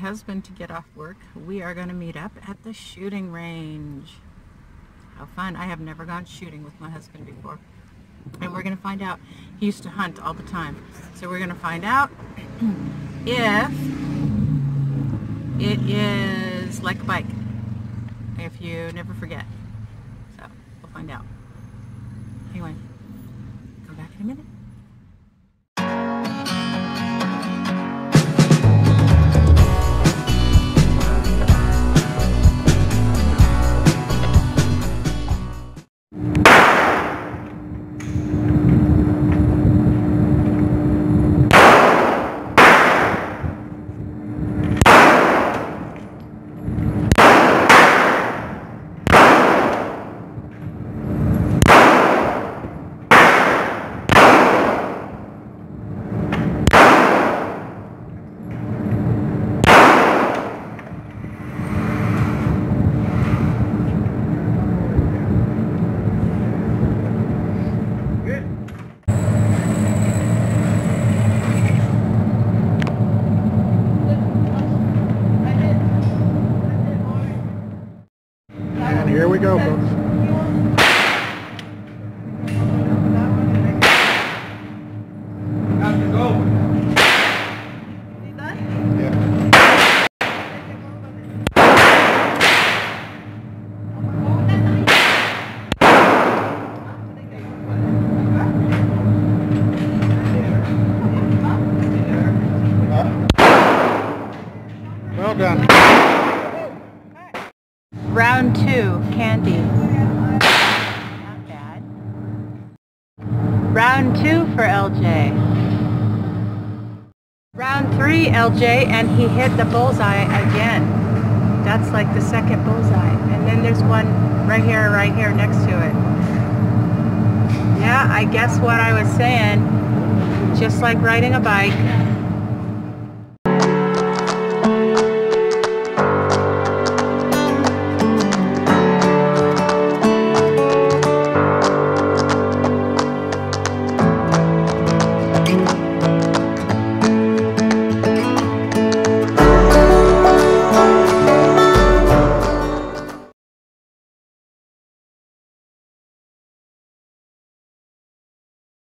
husband to get off work. We are going to meet up at the shooting range. How fun. I have never gone shooting with my husband before. And we're going to find out. He used to hunt all the time. So we're going to find out if it is like a bike. If you never forget. So we'll find out. Anyway, come back in a minute. Here we go, folks. Got to go. Yeah. Well done. Round 2, candy. Not bad. Round 2 for LJ. Round 3, LJ, and he hit the bullseye again. That's like the second bullseye. And then there's one right here next to it. Yeah, I guess what I was saying, just like riding a bike.